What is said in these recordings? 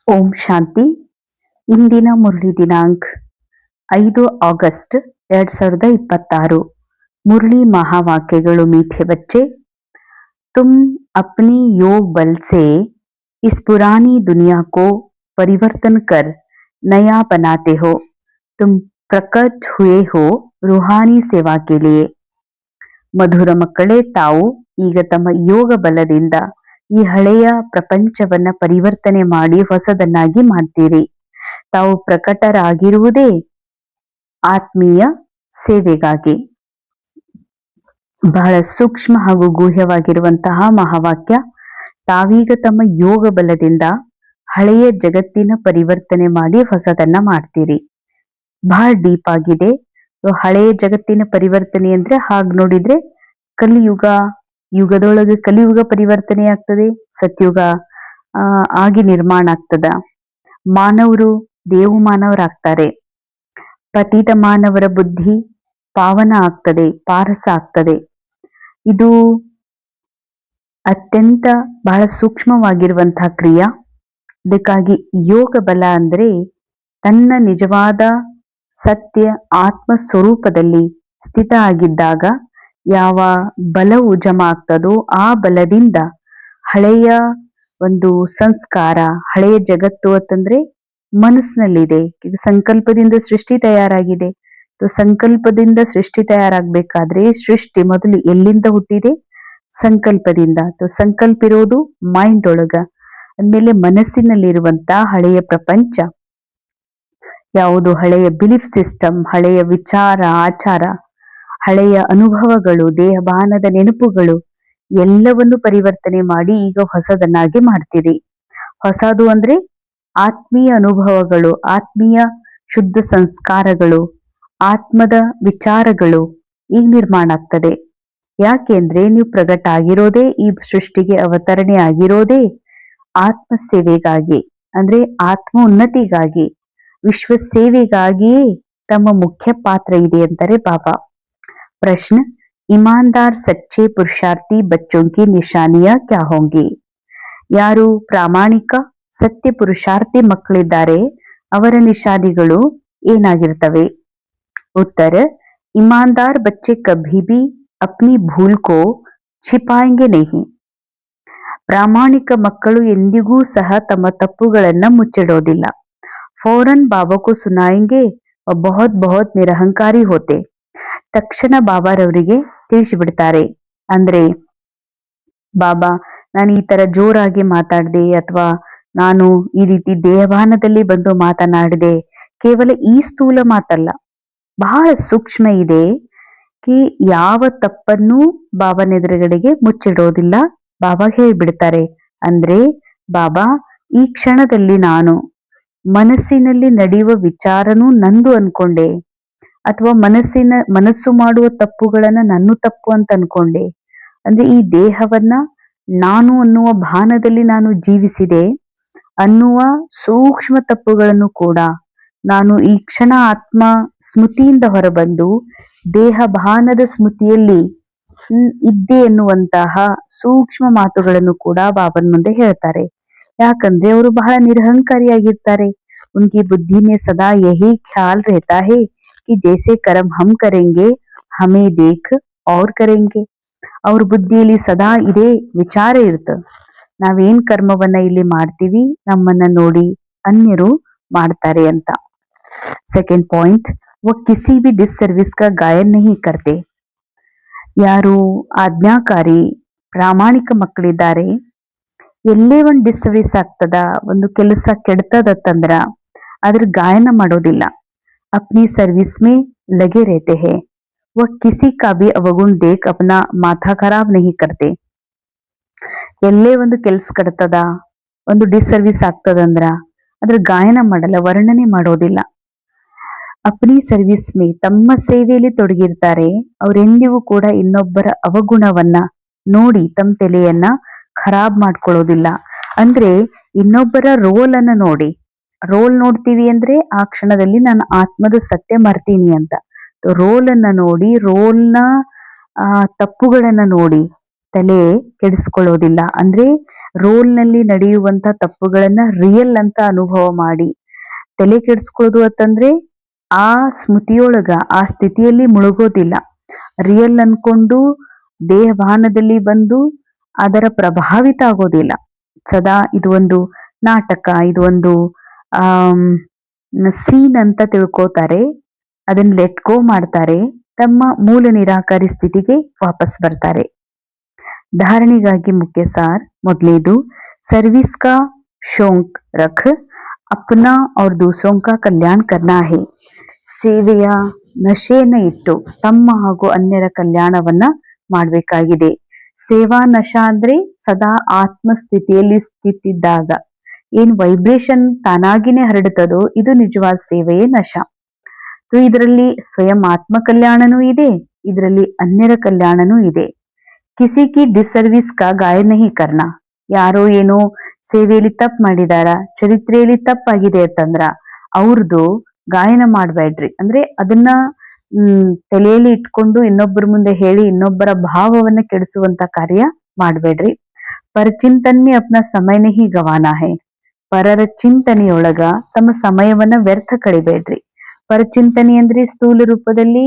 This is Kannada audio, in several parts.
ಓಂ ಶಾಂತಿ. ಇಂದಿನ ಮುರಳಿ ದಿನಾಂಕ 5 ಆಗಸ್ಟ್ 2026. मुरली महावाक्यಗಳು. मीठे बच्चे, तुम अपनी योग बल से इस पुरानी दुनिया को परिवर्तन कर नया बनाते हो. तुम प्रकट हुए हो रूहानी सेवा के लिए. ಮಧುರ ಮಕ್ಕಳೇ, ತಾವು ಈಗ ತಮ್ಮ ಯೋಗ ಬಲದಿಂದ ಈ ಹಳೆಯ ಪ್ರಪಂಚವನ್ನ ಪರಿವರ್ತನೆ ಮಾಡಿ ಹೊಸದನ್ನಾಗಿ ಮಾಡ್ತೀರಿ. ತಾವು ಪ್ರಕಟರಾಗಿರುವುದೇ ಆತ್ಮೀಯ ಸೇವೆಗಾಗಿ. ಬಹಳ ಸೂಕ್ಷ್ಮ ಹಾಗೂ ಗೂಹ್ಯವಾಗಿರುವಂತಹ ಮಹಾವಾಕ್ಯ. ತಾವೀಗ ತಮ್ಮ ಯೋಗ ಬಲದಿಂದ ಹಳೆಯ ಜಗತ್ತಿನ ಪರಿವರ್ತನೆ ಮಾಡಿ ಹೊಸದನ್ನ ಮಾಡ್ತೀರಿ. ಬಹಳ ಡೀಪ್ ಆಗಿದೆ. ಹಳೆಯ ಜಗತ್ತಿನ ಪರಿವರ್ತನೆ ಅಂದ್ರೆ ಹಾಗೆ ನೋಡಿದ್ರೆ ಕಲಿಯುಗ, ಯುಗದೊಳಗೆ ಕಲಿಯುಗ ಪರಿವರ್ತನೆ ಆಗ್ತದೆ, ಸತ್ಯುಗ ಆಗಿ ನಿರ್ಮಾಣ ಆಗ್ತದ. ಮಾನವರು ದೇವು ಮಾನವರಾಗ್ತಾರೆ. ಪತಿತ ಮಾನವರ ಬುದ್ಧಿ ಪಾವನ ಆಗ್ತದೆ, ಪಾರಸ ಆಗ್ತದೆ. ಇದು ಅತ್ಯಂತ ಬಹಳ ಸೂಕ್ಷ್ಮವಾಗಿರುವಂತಹ ಕ್ರಿಯಾ. ಅದಕ್ಕಾಗಿ ಯೋಗ ಬಲ ಅಂದ್ರೆ ತನ್ನ ನಿಜವಾದ ಸತ್ಯ ಆತ್ಮ ಸ್ವರೂಪದಲ್ಲಿ ಸ್ಥಿತ ಆಗಿದ್ದಾಗ ಯಾವ ಬಲವು ಜಮಾ ಆಗ್ತದೋ ಆ ಬಲದಿಂದ ಹಳೆಯ ಒಂದು ಸಂಸ್ಕಾರ, ಹಳೆಯ ಜಗತ್ತು ಅಂತಂದ್ರೆ ಮನಸ್ಸಿನಲ್ಲಿದೆ. ಈಗ ಸಂಕಲ್ಪದಿಂದ ಸೃಷ್ಟಿ ತಯಾರಾಗಿದೆ. ಸಂಕಲ್ಪದಿಂದ ಸೃಷ್ಟಿ ತಯಾರಾಗಬೇಕಾದ್ರೆ ಸೃಷ್ಟಿ ಮೊದಲು ಎಲ್ಲಿಂದ ಹುಟ್ಟಿದೆ? ಸಂಕಲ್ಪದಿಂದ. ಸಂಕಲ್ಪ ಇರೋದು ಮೈಂಡ್ ಒಳಗ. ಅಂದ್ಮೇಲೆ ಮನಸ್ಸಿನಲ್ಲಿರುವಂತ ಹಳೆಯ ಪ್ರಪಂಚ ಯಾವುದು, ಹಳೆಯ ಬಿಲೀಫ್ ಸಿಸ್ಟಮ್, ಹಳೆಯ ವಿಚಾರ ಆಚಾರ, ಹಳೆಯ ಅನುಭವಗಳು, ದೇಹಭಾನದ ನೆನಪುಗಳು ಎಲ್ಲವನ್ನು ಪರಿವರ್ತನೆ ಮಾಡಿ ಈಗ ಹೊಸದನ್ನಾಗಿ ಮಾಡ್ತೀರಿ. ಹೊಸದು ಅಂದ್ರೆ ಆತ್ಮೀಯ ಅನುಭವಗಳು, ಆತ್ಮೀಯ ಶುದ್ಧ ಸಂಸ್ಕಾರಗಳು, ಆತ್ಮದ ವಿಚಾರಗಳು ಈಗ ನಿರ್ಮಾಣ ಆಗ್ತದೆ. ಯಾಕೆಂದ್ರೆ ನೀವು ಪ್ರಗಟ ಆಗಿರೋದೇ, ಈ ಸೃಷ್ಟಿಗೆ ಅವತರಣೆ ಆಗಿರೋದೇ ಆತ್ಮ ಸೇವೆಗಾಗಿ, ಅಂದ್ರೆ ಆತ್ಮ ಉನ್ನತಿಗಾಗಿ, ವಿಶ್ವ ಸೇವೆಗಾಗಿಯೇ ತಮ್ಮ ಮುಖ್ಯ ಪಾತ್ರ ಇದೆ ಅಂತಾರೆ ಬಾಬಾ. ಪ್ರಶ್ನೆ: ईमानदार सच्चे पुरुषार्थी बच्चों की निशानियां क्या होंगी? ಯಾರು ಪ್ರಾಮಾಣಿಕ ಸತ್ಯ ಪುರುಷಾರ್ಥಿ ಮಕ್ಕಳಿದ್ದಾರೆ ಅವರ ನಿಶಾನಿಗಳು ಏನಾಗಿರ್ತವೆ? उत्तर: ईमानदार बच्चे कभी भी अपनी भूल को छिपाएंगे नहीं. ಪ್ರಾಮಾಣಿಕ ಮಕ್ಕಳು ಎಂದಿಗೂ ಸಹ ತಮ್ಮ ತಪ್ಪುಗಳನ್ನ ಮುಚ್ಚಿಡೋದಿಲ್ಲ. ಫೌರನ್ ಬಾಬಾ ಕೋ ಸುನಾಯೆಂಗೆ ಬಹುತ್ ಬಹುತ್ ನಿರಹಂಕಾರಿ ಹೋತೆ. ತಕ್ಷಣ ಬಾಬಾರವರಿಗೆ ತಿಳಿಸಿಬಿಡ್ತಾರೆ. ಅಂದ್ರೆ ಬಾಬಾ, ನಾನು ಈ ತರ ಜೋರಾಗಿ ಮಾತಾಡಿದೆ ಅಥವಾ ನಾನು ಈ ರೀತಿ ದೇಹಭಾನದಲ್ಲಿ ಬಂದು ಮಾತನಾಡಿದೆ, ಕೇವಲ ಈ ಸ್ಥೂಲ ಮಾತಲ್ಲ, ಬಹಳ ಸೂಕ್ಷ್ಮ ಇದೆ. ಯಾವ ತಪ್ಪನ್ನು ಬಾಬಾನೆದುರುಗಡೆಗೆ ಮುಚ್ಚಿಡೋದಿಲ್ಲ. ಬಾಬಾ ಹೇಳ್ಬಿಡ್ತಾರೆ. ಅಂದ್ರೆ ಬಾಬಾ, ಈ ಕ್ಷಣದಲ್ಲಿ ನಾನು ಮನಸ್ಸಿನಲ್ಲಿ ನಡೆಯುವ ವಿಚಾರನೂ ನಂದು ಅನ್ಕೊಂಡೆ, ಅಥವಾ ಮನಸ್ಸು ಮಾಡುವ ತಪ್ಪುಗಳನ್ನ ನನ್ನ ತಪ್ಪು ಅಂತ ಅನ್ಕೊಂಡೆ. ಅಂದ್ರೆ ಈ ದೇಹವನ್ನ ನಾನು ಅನ್ನುವ ಭಾನದಲ್ಲಿ ನಾನು ಜೀವಿಸಿದೆ ಅನ್ನುವ ಸೂಕ್ಷ್ಮ ತಪ್ಪುಗಳನ್ನು ಕೂಡ ನಾನು ಈ ಕ್ಷಣ ಆತ್ಮ ಸ್ಮೃತಿಯಿಂದ ಹೊರಬಂದು ದೇಹ ಭಾನದ ಸ್ಮೃತಿಯಲ್ಲಿ ಇದ್ದೆ ಎನ್ನುವಂತಹ ಸೂಕ್ಷ್ಮ ಮಾತುಗಳನ್ನು ಕೂಡ ಬಾಬನ್ ಮುಂದೆ ಹೇಳ್ತಾರೆ. ಯಾಕಂದ್ರೆ ಅವರು ಬಹಳ ನಿರಹಂಕಾರಿಯಾಗಿರ್ತಾರೆ. ಉನ್ಕಿ ಬುದ್ಧಿ ಮೇ ಸದಾ ಯಹಿ ಖ್ಯಾಲ್ ರೆಹತಾ ಹೈ कि जैसे कर्म हम करेंगे हमें देख और करेंगे. ಅವ್ರ ಬುದ್ಧಿಯಲ್ಲಿ ಸದಾ ಇದೇ ವಿಚಾರ ಇರ್ತದೆ, ನಾವೇನ್ ಕರ್ಮವನ್ನ ಇಲ್ಲಿ ಮಾಡ್ತೀವಿ ನಮ್ಮನ್ನ ನೋಡಿ ಅನ್ಯರು ಮಾಡ್ತಾರೆ ಅಂತ. ಸೆಕೆಂಡ್ ಪಾಯಿಂಟ್: वो किसी भी डिससर्विस का गायन नहीं करते. ಯಾರು ಆಜ್ಞಾಕಾರಿ ಪ್ರಾಮಾಣಿಕ ಮಕ್ಕಳಿದ್ದಾರೆ, ಎಲ್ಲೇ ಒಂದು ಡಿಸರ್ವಿಸ್ ಆಗ್ತದ, ಒಂದು ಕೆಲಸ ಕೆಡ್ತದತ್ತಂದ್ರ ಅದ್ರ ಗಾಯನ ಮಾಡೋದಿಲ್ಲ. अपनी सर्विस में लगे रहते हैं. वह किसी का भी अवगुण देख अपना माथा खराब नहीं करते. ಎಲ್ಲೇ ಒಂದು ಕೆಲ್ಸ ಕಡ್ತದ, ಒಂದು ಡಿಸರ್ವಿಸ್ ಆಗ್ತದಂದ್ರ ಅದ್ರ ಗಾಯನ ಮಾಡಲ್ಲ, ವರ್ಣನೆ ಮಾಡೋದಿಲ್ಲ. ಅಪ್ನಿ ಸರ್ವಿಸ್ ಮೇ ತಮ್ಮ ಸೇವೆಯಲ್ಲಿ ತೊಡಗಿರ್ತಾರೆ. ಅವರೆಂದಿಗೂ ಕೂಡ ಇನ್ನೊಬ್ಬರ ಅವಗುಣವನ್ನ ನೋಡಿ ತಮ್ಮ ತಲೆಯನ್ನ ಖರಾಬ್ ಮಾಡ್ಕೊಳ್ಳೋದಿಲ್ಲ. ಅಂದ್ರೆ ಇನ್ನೊಬ್ಬರ ರೋಲ್ ಅನ್ನ ನೋಡಿ, ರೋಲ್ ನೋಡ್ತೀವಿ ಅಂದ್ರೆ ಆ ಕ್ಷಣದಲ್ಲಿ ನಾನು ಆತ್ಮದ ಸತ್ಯ ಮರ್ತೀನಿ ಅಂತ. ರೋಲ್ ಅನ್ನ ನೋಡಿ, ರೋಲ್ನ ತಪ್ಪುಗಳನ್ನ ನೋಡಿ ತಲೆ ಕೆಡಿಸ್ಕೊಳ್ಳೋದಿಲ್ಲ. ಅಂದ್ರೆ ರೋಲ್ ನಲ್ಲಿ ನಡೆಯುವಂತ ತಪ್ಪುಗಳನ್ನ ರಿಯಲ್ ಅಂತ ಅನುಭವ ಮಾಡಿ ತಲೆ ಕೆಡಿಸ್ಕೊಳ್ಳೋದು ಅಂತಂದ್ರೆ ಆ ಸ್ಮೃತಿಯೊಳಗ ಆ ಸ್ಥಿತಿಯಲ್ಲಿ ಮುಳುಗೋದಿಲ್ಲ. ರಿಯಲ್ ಅನ್ಕೊಂಡು ದೇಹಭಾನದಲ್ಲಿ ಬಂದು ಅದರ ಪ್ರಭಾವಿತ ಆಗೋದಿಲ್ಲ. ಸದಾ ಇದು ಒಂದು ನಾಟಕ, ಇದು ಒಂದು ಆಮ್ ಸೀನ್ ಅಂತ ತಿಳ್ಕೋತಾರೆ. ಅದನ್ನ ಲೆಟ್ ಗೋ ಮಾಡ್ತಾರೆ, ತಮ್ಮ ಮೂಲ ನಿರಾಕಾರಿ ಸ್ಥಿತಿಗೆ ವಾಪಸ್ ಬರ್ತಾರೆ. धारणेಗಾಗಿ मुख्य सार ಮೊದಲೇದು, सर्विस का शौक रख, अपना और दूसरों का कल्याण करना है. ಸೇವೆಯ ನಶೆಯನ್ನ ಇಟ್ಟು ತಮ್ಮ ಹಾಗೂ ಅನ್ಯರ ಕಲ್ಯಾಣವನ್ನ ಮಾಡಬೇಕಾಗಿದೆ. ಸೇವಾ ನಶ ಅಂದ್ರೆ ಸದಾ ಆತ್ಮ ಸ್ಥಿತಿಯಲ್ಲಿ ಸ್ಥಿತಿದ್ದಾಗ ಏನ್ ವೈಬ್ರೇಷನ್ ತಾನಾಗಿನೇ ಹರಡುತ್ತದೋ ಇದು ನಿಜವಾದ ಸೇವೆಯೇ ನಶ. ಇದರಲ್ಲಿ ಸ್ವಯಂ ಆತ್ಮ ಕಲ್ಯಾಣನೂ ಇದೆ, ಇದರಲ್ಲಿ ಅನ್ಯರ ಕಲ್ಯಾಣನೂ ಇದೆ. ಕಿಸಿ ಕಿ ಡಿಸರ್ವಿಸ್ ಕಾ ಗಾಯ ನಹಿ ಕರ್ನಾ. ಯಾರೋ ಏನೋ ಸೇವೆಯಲ್ಲಿ ತಪ್ಪು ಮಾಡಿದಾರ, ಚರಿತ್ರೆಯಲ್ಲಿ ತಪ್ಪಾಗಿದೆ ಅಂತಂದ್ರ ಅವ್ರದ್ದು ಗಾಯನ ಮಾಡ್ಬೇಡ್ರಿ. ಅಂದ್ರೆ ಅದನ್ನ ತಲೆಯಲ್ಲಿ ಇಟ್ಕೊಂಡು ಇನ್ನೊಬ್ಬರ ಮುಂದೆ ಹೇಳಿ ಇನ್ನೊಬ್ಬರ ಭಾವವನ್ನ ಕೆಡಿಸುವಂತ ಕಾರ್ಯ ಮಾಡ್ಬೇಡ್ರಿ. ಪರಚಿಂತನ್ಯ ಅಪ್ನ ಸಮಯನೇ ಹಿ ಗವಾನ ಹೇ. ಪರರ ಚಿಂತನೆಯೊಳಗ ತಮ್ಮ ಸಮಯವನ್ನ ವ್ಯರ್ಥ ಕಳಿಬೇಡ್ರಿ. ಪರಚಿಂತನೆ ಅಂದ್ರೆ ಸ್ಥೂಲ ರೂಪದಲ್ಲಿ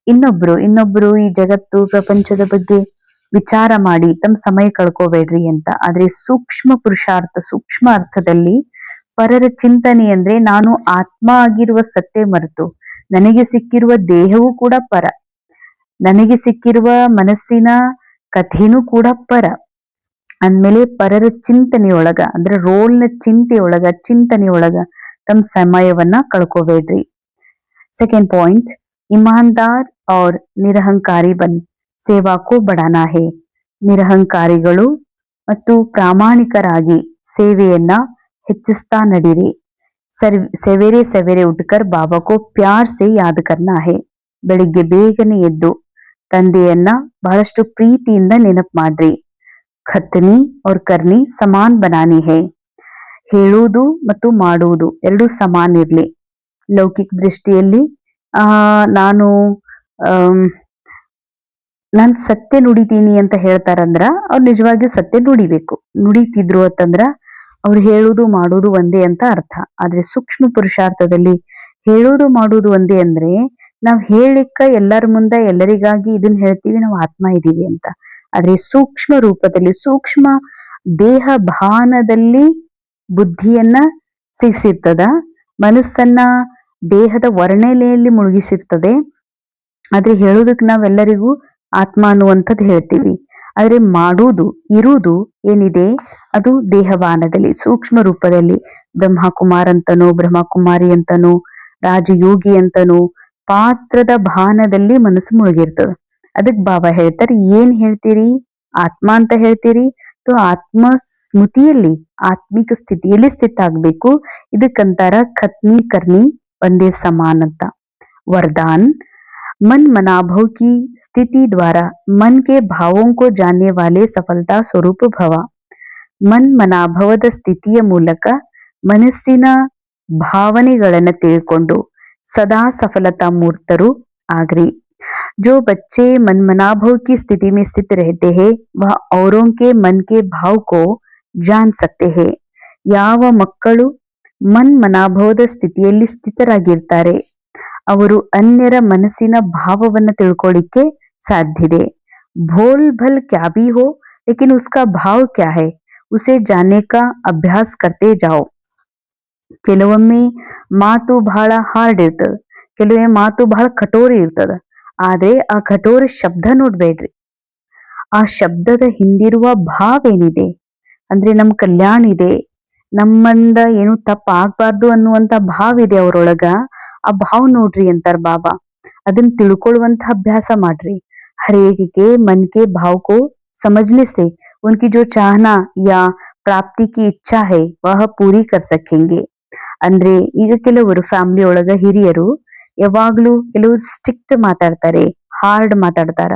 ಇನ್ನೊಬ್ರು ಈ ಜಗತ್ತು ಪ್ರಪಂಚದ ಬಗ್ಗೆ ವಿಚಾರ ಮಾಡಿ ತಮ್ಮ ಸಮಯ ಕಳ್ಕೋಬೇಡ್ರಿ ಅಂತ. ಆದ್ರೆ ಸೂಕ್ಷ್ಮ ಪುರುಷಾರ್ಥ, ಸೂಕ್ಷ್ಮ ಅರ್ಥದಲ್ಲಿ ಪರರ ಚಿಂತನೆ ಅಂದ್ರೆ ನಾನು ಆತ್ಮ ಆಗಿರುವ ಸತ್ಯ ಮರೆತು ನನಗೆ ಸಿಕ್ಕಿರುವ ದೇಹವೂ ಕೂಡ ಪರ, ನನಗೆ ಸಿಕ್ಕಿರುವ ಮನಸ್ಸಿನ ಕಥೆನೂ ಕೂಡ ಪರ ಅಂದ್ಮೇಲೆ ಪರರ ಚಿಂತನೆಯೊಳಗ ಅಂದ್ರೆ ರೋಲ್ನ ಚಿಂತನೆಯೊಳಗ ತಮ್ಮ ಸಮಯವನ್ನ ಕಳ್ಕೋಬೇಡ್ರಿ. ಸೆಕೆಂಡ್ ಪಾಯಿಂಟ್, ಇಮಾನ್ದಾರ್ ಔರ್ ನಿರಹಂಕಾರಿ ಬನ್ ಸೇವಾ ಕೋ ಬಡಾನಾ ಹೇ. ನಿರಹಂಕಾರಿಗಳು ಮತ್ತು ಪ್ರಾಮಾಣಿಕರಾಗಿ ಸೇವೆಯನ್ನ ಹೆಚ್ಚಿಸ್ತಾ ನಡೀರಿ. ಸವೇರೆ ಸವೇರೆ ಉಟ್ಕರ್ ಬಾಬಾ ಕೋ ಪ್ಯಾರ್ ಸೆ ಯಾದ್ ಕರ್ನಾ ಹೇ. ಬೆಳಿಗ್ಗೆ ಬೇಗನೆ ಎದ್ದು ತಂದೆಯನ್ನ ಬಹಳಷ್ಟು ಪ್ರೀತಿಯಿಂದ ನೆನಪು ಮಾಡ್ರಿ. ಖತ್ನಿ ಔರ್ ಕರ್ನಿ ಸಮಾನ್ ಬನಾನಿ ಹೇ. ಹೇಳುವುದು ಮತ್ತು ಮಾಡುವುದು ಎರಡು ಸಮಾನ ಇರ್ಲಿ. ಲೌಕಿಕ ದೃಷ್ಟಿಯಲ್ಲಿ ನಾನು ಸತ್ಯ ನುಡಿತೀನಿ ಅಂತ ಹೇಳ್ತಾರಂದ್ರ ಅವ್ರು ನಿಜವಾಗಿಯೂ ಸತ್ಯ ನುಡಿತಿದ್ರು ಅಂತಂದ್ರ ಅವ್ರು ಹೇಳುವುದು ಮಾಡುವುದು ಒಂದೇ ಅಂತ ಅರ್ಥ. ಆದ್ರೆ ಸೂಕ್ಷ್ಮ ಪುರುಷಾರ್ಥದಲ್ಲಿ ಹೇಳುವುದು ಮಾಡುವುದು ಒಂದೇ ಅಂದ್ರೆ ನಾವ್ ಹೇಳಿಕ್ಕ ಎಲ್ಲರ ಮುಂದೆ ಎಲ್ಲರಿಗಾಗಿ ಇದನ್ನ ಹೇಳ್ತೀವಿ, ನಾವು ಆತ್ಮ ಇದೀವಿ ಅಂತ. ಆದ್ರೆ ಸೂಕ್ಷ್ಮ ರೂಪದಲ್ಲಿ ಸೂಕ್ಷ್ಮ ದೇಹ ಭಾನದಲ್ಲಿ ಬುದ್ಧಿಯನ್ನ ಸಿಗಿಸಿರ್ತದ, ಮನಸ್ಸನ್ನ ದೇಹದ ವರ್ಣನೆಯಲ್ಲಿ ಮುಳುಗಿಸಿರ್ತದೆ. ಆದ್ರೆ ಹೇಳುವುದಕ್ಕೆ ನಾವೆಲ್ಲರಿಗೂ ಆತ್ಮ ಅನ್ನುವಂಥದ್ದು ಹೇಳ್ತೀವಿ. ಆದ್ರೆ ಇರುವುದು ಏನಿದೆ ಅದು ದೇಹವಾನದಲ್ಲಿ ಸೂಕ್ಷ್ಮ ರೂಪದಲ್ಲಿ ಬ್ರಹ್ಮಕುಮಾರ್ ಅಂತನೋ ಬ್ರಹ್ಮಕುಮಾರಿ ಅಂತನೋ ರಾಜಯೋಗಿ ಅಂತನೋ ಪಾತ್ರದ ಭಾನದಲ್ಲಿ ಮನಸ್ಸು ಮುಳುಗಿರ್ತದ. ಅದಕ್ ಬಾಬಾ ಹೇಳ್ತಾರೆ, ಏನ್ ಹೇಳ್ತೀರಿ? ಆತ್ಮ ಅಂತ ಹೇಳ್ತೀರಿ. ಆತ್ಮ ಸ್ಮೃತಿಯಲ್ಲಿ ಆತ್ಮಿಕ ಸ್ಥಿತಿಯಲ್ಲಿ ಸ್ಥಿತ ಆಗ್ಬೇಕು. ಇದಕ್ಕಂತಾರ ಖತ್ನಿ ಕರ್ನಿ ಒಂದೇ ಸಮಾನ ಅಂತ. ವರದಾನ್, मन मनाभव की स्थिति द्वारा मन के भावों को जानने वाले सफलता स्वरूप भव. ಮನ್ ಮನಾಭವದ ಸ್ಥಿತಿಯ ಮೂಲಕ ಮನಸ್ಸಿನ ಭಾವನೆಗಳನ್ನು ತಿಳ್ಕೊಂಡು ಸದಾ ಸಫಲತಾ ಮೂರ್ತರು ಆಗ್ರಿ. जो बच्चे मन मनाभव की स्थिति में स्थित रहते हैं वह औरों के मन के भाव को जान सकते हैं. ಯಾವ ಮಕ್ಕಳು ಮನ್ ಮನಾಭವದ ಸ್ಥಿತಿಯಲ್ಲಿ ಸ್ಥಿತರಾಗಿರ್ತಾರೆ ಅವರು ಅನ್ಯರ ಮನಸ್ಸಿನ ಭಾವವನ್ನು ತಿಳ್ಕೊಳ್ಳಿಕ್ಕೆ ಸಾಧ್ಯದೆ. ಭೋಲ್ ಭಲ್ ಕ್ಯಾ ಭಿ ಹೋ ಲೇಕಿನ್ ಉಸ್ಕಾ ಭಾವ್ ಕ್ಯಾ ಹೈ ಉಸೆ ಜಾನೆ ಕಾ ಅಭ್ಯಾಸ ಕರ್ತೆ ಜಾओ. ಕೆಲವೊಮ್ಮೆ ಮಾತು ಬಹಳ ಹಾರ್ಡ್ ಇರ್ತದ, ಕೆಲವೊಮ್ಮೆ ಮಾತು ಬಹಳ ಕಠೋರ ಇರ್ತದ. ಆದ್ರೆ ಆ ಕಠೋರ ಶಬ್ದ ನೋಡ್ಬೇಡ್ರಿ, ಆ ಶಬ್ದದ ಹಿಂದಿರುವ ಭಾವ ಏನಿದೆ ಅಂದ್ರೆ ನಮ್ ಕಲ್ಯಾಣ ಇದೆ, ನಮ್ಮಂದ ಏನು ತಪ್ಪ ಆಗ್ಬಾರ್ದು ಅನ್ನುವಂತ ಭಾವ ಇದೆ ಅವರೊಳಗ. ಆ ಭಾವ ನೋಡ್ರಿ ಅಂತಾರ ಬಾಬಾ. ಅದನ್ನ ತಿಳ್ಕೊಳ್ಳುವಂತ ಅಭ್ಯಾಸ ಮಾಡ್ರಿ. हरेक के मन के भाव को समझने से उनकी जो चाहना या प्राप्ति की इच्छा है वह पूरी कर सकेंगे. ಅಂದ್ರೆ ಈಗ ಕೆಲವರು ಫ್ಯಾಮಿಲಿ ಒಳಗ ಹಿರಿಯರು ಯಾವಾಗ್ಲೂ ಕೆಲವರು ಸ್ಟ್ರಿಕ್ಟ್ ಮಾತಾಡ್ತಾರೆ, ಹಾರ್ಡ್ ಮಾತಾಡ್ತಾರ.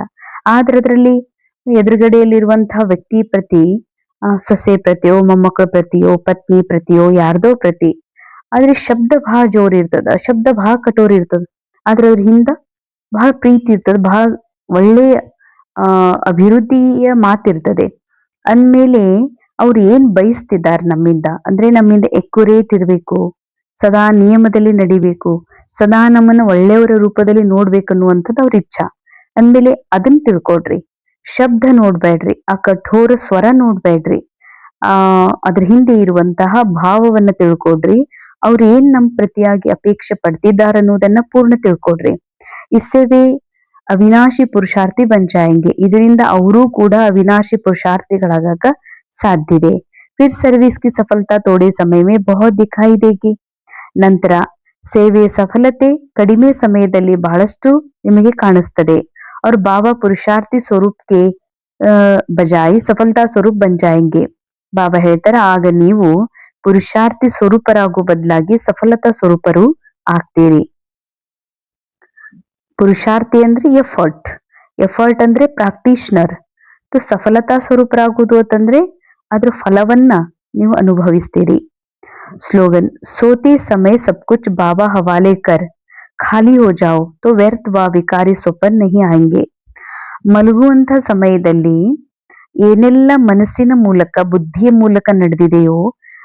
ಆದ್ರೆ ಅದರಲ್ಲಿ ಎದುರುಗಡೆಯಲ್ಲಿರುವಂತಹ ವ್ಯಕ್ತಿ ಪ್ರತಿ ಸೊಸೆ ಪ್ರತಿಯೋ ಮೊಮ್ಮಕ್ಕಳ ಪ್ರತಿಯೋ ಪತ್ನಿ ಪ್ರತಿಯೋ ಯಾರ್ದೋ ಪ್ರತಿ ಆದ್ರೆ ಶಬ್ದ ಬಹಳ ಜೋರ್ ಇರ್ತದ, ಶಬ್ದ ಬಹಳ ಕಠೋರ ಇರ್ತದ. ಆದ್ರೆ ಅದ್ರ ಹಿಂದ ಬಹಳ ಪ್ರೀತಿ ಇರ್ತದ, ಬಹಳ ಒಳ್ಳೆಯ ಅಭಿವೃದ್ಧಿಯ ಮಾತಿರ್ತದೆ. ಅಂದ್ಮೇಲೆ ಅವ್ರು ಏನ್ ಬಯಸ್ತಿದ್ದಾರೆ ನಮ್ಮಿಂದ ಅಂದ್ರೆ ನಮ್ಮಿಂದ ಎಕ್ಯುರೇಟ್ ಇರಬೇಕು, ಸದಾ ನಿಯಮದಲ್ಲಿ ನಡಿಬೇಕು, ಸದಾ ನಮ್ಮನ್ನ ಒಳ್ಳೆಯವರ ರೂಪದಲ್ಲಿ ನೋಡ್ಬೇಕನ್ನುವಂಥದ್ದು ಅವ್ರ ಇಚ್ಛಾ. ಅಂದ್ಮೇಲೆ ಅದನ್ನ ತಿಳ್ಕೊಡ್ರಿ. ಶಬ್ದ ನೋಡ್ಬೇಡ್ರಿ, ಆ ಕಠೋರ ಸ್ವರ ನೋಡ್ಬೇಡ್ರಿ, ಅದ್ರ ಹಿಂದೆ ಇರುವಂತಹ ಭಾವವನ್ನ ತಿಳ್ಕೊಡ್ರಿ. ಅವ್ರು ಏನ್ ನಮ್ ಪ್ರತಿಯಾಗಿ ಅಪೇಕ್ಷೆ ಪಡ್ತಿದ್ದಾರೆ ಅನ್ನೋದನ್ನ ಪೂರ್ಣ ತಿಳ್ಕೊಡ್ರಿ. ಇಸ್ಸೇವೆ ಅವಿನಾಶಿ ಪುರುಷಾರ್ಥಿ ಬಂಚಾಯಂಗೆ, ಇದರಿಂದ ಅವರೂ ಕೂಡ ಅವಿನಾಶಿ ಪುರುಷಾರ್ಥಿಗಳಾಗಕ ಸಾಧ್ಯತೆ. ಫಿರ್ ಸರ್ವಿಸ್ ಕಿ ಸಫಲತಾ ತೋಡೆ ಸಮಯ ಮೇ ಬಹುತ್ ದಿಖಾಯಿ ದೇಗಿ. ನಂತರ ಸೇವೆಯ ಸಫಲತೆ ಕಡಿಮೆ ಸಮಯದಲ್ಲಿ ಬಹಳಷ್ಟು ನಿಮಗೆ ಕಾಣಿಸ್ತದೆ. और बाबा पुरुषार्थी स्वरूप के ಬಜಾಯಿ ಸಫಲತಾ ಸ್ವರೂಪ್ ಬಂಜಾಯಂಗೆ. ಬಾಬಾ ಹೇಳ್ತಾರ, ಆಗ ನೀವು ಪುರುಷಾರ್ಥಿ ಸ್ವರೂಪರಾಗೋ ಬದಲಾಗಿ ಸಫಲತಾ ಸ್ವರೂಪರು ಆಗ್ತೀರಿ. ಪುರುಷಾರ್ಥಿ ಅಂದ್ರೆ ಎಫರ್ಟ್ ಅಂದ್ರೆ ಪ್ರಾಕ್ಟೀಷನರ್. ಸಫಲತಾ ಸ್ವರೂಪರಾಗುವುದು ಅಂತಂದ್ರೆ ಅದ್ರ ಫಲವನ್ನ ನೀವು ಅನುಭವಿಸ್ತೀರಿ. ಸ್ಲೋಗನ್, ಸೋತೆ ಸಮಯ ಸಬ್ ಕುಚ್ ಬಾಬಾ ಹವಾಲೆ ಕರ್ ಖಾಲಿ ಹೋ ಜಾओ तो व्यर्थ व विकारी स्वप्न नहीं आएंगे. ಮಲಗುವಂಥ ಸಮಯದಲ್ಲಿ ಏನೆಲ್ಲ ಮನಸ್ಸಿನ ಮೂಲಕ ಬುದ್ಧಿಯ ಮೂಲಕ ನಡೆದಿದೆಯೋ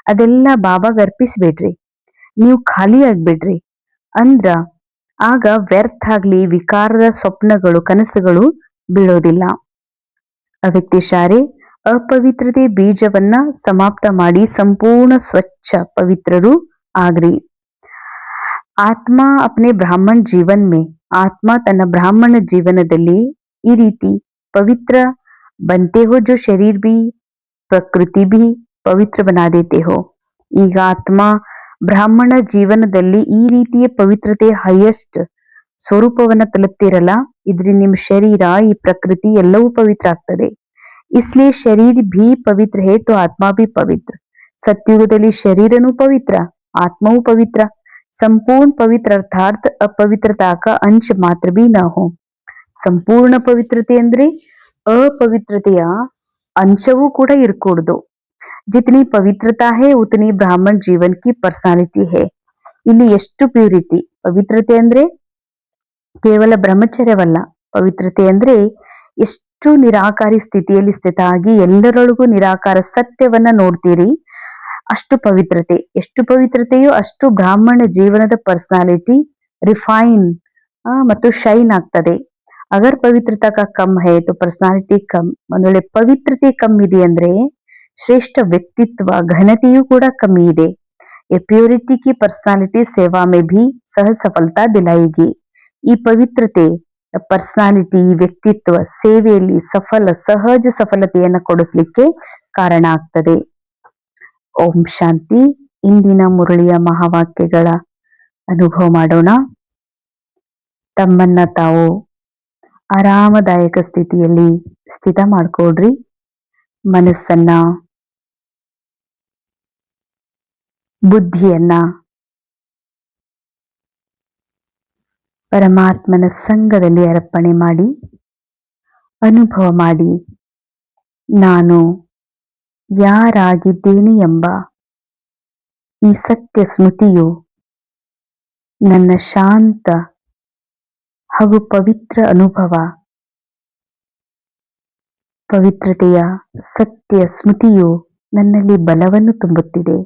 ಅದೆಲ್ಲ ಬಾಬಾಗ ಅರ್ಪಿಸ್ಬೇಡ್ರಿ. ನೀವು ಖಾಲಿ ಆಗ್ಬಿಡ್ರಿ. ಅಂದ್ರ ಆಗ ವ್ಯರ್ಥ ಆಗ್ಲಿ ವಿಕಾರದ ಸ್ವಪ್ನಗಳು ಕನಸುಗಳು ಬೀಳೋದಿಲ್ಲ. ಅವ್ಯಕ್ತಿಶಾರೆ ಅಪವಿತ್ರತೆ ಬೀಜವನ್ನ ಸಮಾಪ್ತ ಮಾಡಿ ಸಂಪೂರ್ಣ ಸ್ವಚ್ಛ ಪವಿತ್ರರು ಆಗ್ರಿ. ಆತ್ಮ ಅಪ್ನೆ ಬ್ರಾಹ್ಮಣ ಜೀವನ್ ಮೇ, ಆತ್ಮ ತನ್ನ ಬ್ರಾಹ್ಮಣ ಜೀವನದಲ್ಲಿ ಈ ರೀತಿ ಪವಿತ್ರ बनते हो जो शरीर भी ಪ್ರಕೃತಿ भी ಪವಿತ್ರ ಬನಾ ದೇತೆ ಹೋ. ಈಗ ಆತ್ಮ ಬ್ರಾಹ್ಮಣ ಜೀವನದಲ್ಲಿ ಈ ರೀತಿಯ ಪವಿತ್ರತೆ ಹೈಯೆಸ್ಟ್ ಸ್ವರೂಪವನ್ನ ತಲುಪ್ತಿರಲ್ಲ, ಇದ್ರಿಂದ ನಿಮ್ಮ ಶರೀರ ಈ ಪ್ರಕೃತಿ ಎಲ್ಲವೂ ಪವಿತ್ರ ಆಗ್ತದೆ. ಇಸ್ಲಿಯೇ ಶರೀರ ಭೀ ಪವಿತ್ರ ಹೇ ತೋ ಆತ್ಮ ಭೀ ಪವಿತ್ರ. ಸತ್ಯುಗದಲ್ಲಿ ಶರೀರನೂ ಪವಿತ್ರ, ಆತ್ಮವೂ ಪವಿತ್ರ. ಸಂಪೂರ್ಣ ಪವಿತ್ರ ಅರ್ಥಾತ್ अपवित्रता का अंश मात्र भी न हो. ಸಂಪೂರ್ಣ ಪವಿತ್ರತೆ ಅಂದ್ರೆ ಅಪವಿತ್ರತೆಯ ಅಂಶವೂ ಕೂಡ ಇರಕೂಡದು. ಜಿತನಿ ಪವಿತ್ರತಾ ಹೇ ಉತನಿ ಬ್ರಾಹ್ಮಣ ಜೀವನ್ ಕಿ ಪರ್ಸನಾಲಿಟಿ ಹೇ. ಇಲ್ಲಿ ಎಷ್ಟು ಪ್ಯೂರಿಟಿ. ಪವಿತ್ರತೆ ಅಂದ್ರೆ ಕೇವಲ ಬ್ರಹ್ಮಚರ್ಯವಲ್ಲ. ಪವಿತ್ರತೆ ಅಂದ್ರೆ ಎಷ್ಟು ನಿರಾಕಾರಿ ಸ್ಥಿತಿಯಲ್ಲಿ ಸ್ಥಿತ ಆಗಿ ಎಲ್ಲರೊಳಗೂ ನಿರಾಕಾರ ಸತ್ಯವನ್ನ ನೋಡ್ತೀರಿ, ಅಷ್ಟು ಪವಿತ್ರತೆ. ಎಷ್ಟು ಪವಿತ್ರತೆಯೋ ಅಷ್ಟು ಬ್ರಾಹ್ಮಣ ಜೀವನದ ಪರ್ಸನಾಲಿಟಿ ರಿಫೈನ್ ಮತ್ತು ಶೈನ್ ಆಗ್ತದೆ. ಅಗರ್ ಪವಿತ್ರತಾ ಕಾ ಕಮ್ ಹೈ ತೋ ಪರ್ಸನಾಲಿಟಿ ಕಮ್. ಒಂದ್ ವೇಳೆ ಪವಿತ್ರತೆ ಕಮ್ಮಿ ಇದೆ ಅಂದ್ರೆ ಶ್ರೇಷ್ಠ ವ್ಯಕ್ತಿತ್ವ ಘನತೆಯೂ ಕೂಡ ಕಮ್ಮಿ ಇದೆ. ಎ ಪ್ಯೂರಿಟಿ ಕಿ ಪರ್ಸನಾಲಿಟಿ ಸೇವಾ ಮೇ ಭೀ ಸಹ ಸಫಲತಾ ದಿಲಾಯಿಗಿ. ಈ ಪವಿತ್ರತೆ ಪರ್ಸನಾಲಿಟಿ ವ್ಯಕ್ತಿತ್ವ ಸೇವೆಯಲ್ಲಿ ಸಹಜ ಸಫಲತೆಯನ್ನ ಕೊಡಿಸ್ಲಿಕ್ಕೆ ಕಾರಣ ಆಗ್ತದೆ. ಓಂ ಶಾಂತಿ. ಇಂದಿನ ಮುರಳಿಯ ಮಹಾವಾಕ್ಯಗಳ ಅನುಭವ ಮಾಡೋಣ. ತಮ್ಮನ್ನ ತಾವು ಆರಾಮದಾಯಕ ಸ್ಥಿತಿಯಲ್ಲಿ ಸ್ಥಿತ ಮಾಡ್ಕೊಡ್ರಿ. ಮನಸ್ಸನ್ನ ಬುದ್ಧಿಯನ್ನ ಪರಮಾತ್ಮನ ಸಂಘದಲ್ಲಿ ಅರ್ಪಣೆ ಮಾಡಿ ಅನುಭವ ಮಾಡಿ, ನಾನು ಯಾರಾಗಿದ್ದೇನೆ ಎಂಬ ಈ ಸತ್ಯ ಸ್ಮೃತಿಯು ನನ್ನ ಶಾಂತ ಹಾಗೂ ಪವಿತ್ರ ಅನುಭವ, ಪವಿತ್ರತೆಯ ಸತ್ಯ ಸ್ಮೃತಿಯು ನನ್ನಲ್ಲಿ ಬಲವನ್ನು ತುಂಬುತ್ತಿದೆ.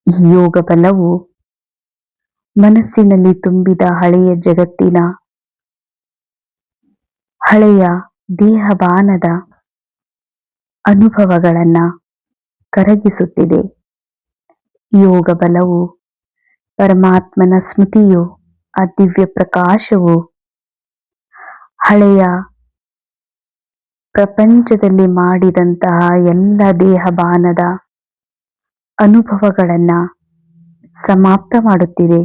ಈ ಯೋಗ ಬಲವು ಮನಸ್ಸಿನಲ್ಲಿ ತುಂಬಿದ ಹಳೆಯ ಜಗತ್ತಿನ ಹಳೆಯ ದೇಹಬಾನದ ಅನುಭವಗಳನ್ನ ಕರಗಿಸುತ್ತಿದೆ. ಯೋಗ ಬಲವು ಪರಮಾತ್ಮನ ಸ್ಮೃತಿಯು ಆ ದಿವ್ಯ ಪ್ರಕಾಶವು ಹಳೆಯ ಪ್ರಪಂಚದಲ್ಲಿ ಮಾಡಿದಂತಹ ಎಲ್ಲ ದೇಹಬಾನದ ಅನುಭವಗಳನ್ನ ಸಮಾಪ್ತ ಮಾಡುತ್ತಿದೆ.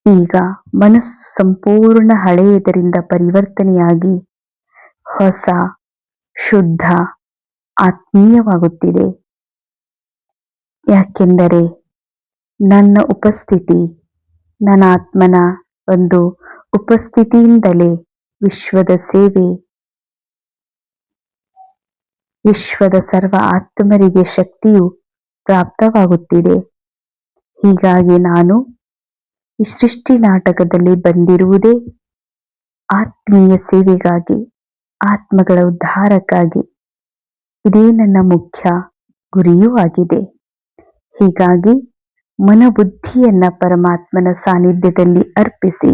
ಈಗ ಮನಸ್ಸು ಸಂಪೂರ್ಣ ಹಳೆಯದರಿಂದ ಪರಿವರ್ತನೆಯಾಗಿ ಹೊಸ ಶುದ್ಧ ಆತ್ಮೀಯವಾಗುತ್ತಿದೆ. ಯಾಕೆಂದರೆ ನನ್ನ ಉಪಸ್ಥಿತಿ, ನನ್ನ ಆತ್ಮನ ಒಂದು ಉಪಸ್ಥಿತಿಯಿಂದಲೇ ವಿಶ್ವದ ಸೇವೆ, ವಿಶ್ವದ ಸರ್ವ ಆತ್ಮರಿಗೆ ಶಕ್ತಿಯು ಪ್ರಾಪ್ತವಾಗುತ್ತಿದೆ. ಹೀಗಾಗಿ ನಾನು ಈ ಸೃಷ್ಟಿ ನಾಟಕದಲ್ಲಿ ಬಂದಿರುವುದೇ ಆತ್ಮೀಯ ಸೇವೆಗಾಗಿ, ಆತ್ಮಗಳ ಉದ್ಧಾರಕ್ಕಾಗಿ. ಇದೇ ನನ್ನ ಮುಖ್ಯ ಗುರಿಯೂ ಆಗಿದೆ. ಹೀಗಾಗಿ ಮನಬುದ್ಧಿಯನ್ನ ಪರಮಾತ್ಮನ ಸಾನ್ನಿಧ್ಯದಲ್ಲಿ ಅರ್ಪಿಸಿ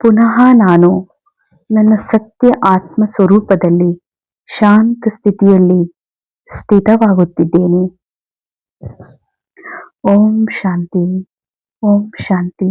ಪುನಃ ನಾನು ನನ್ನ ಸತ್ಯ ಆತ್ಮ ಸ್ವರೂಪದಲ್ಲಿ ಶಾಂತ ಸ್ಥಿತಿಯಲ್ಲಿ ಸ್ಥಿತವಾಗುತ್ತಿದ್ದೇನೆ. ಓಂ ಶಾಂತಿ, ಓಂ ಶಾಂತಿ.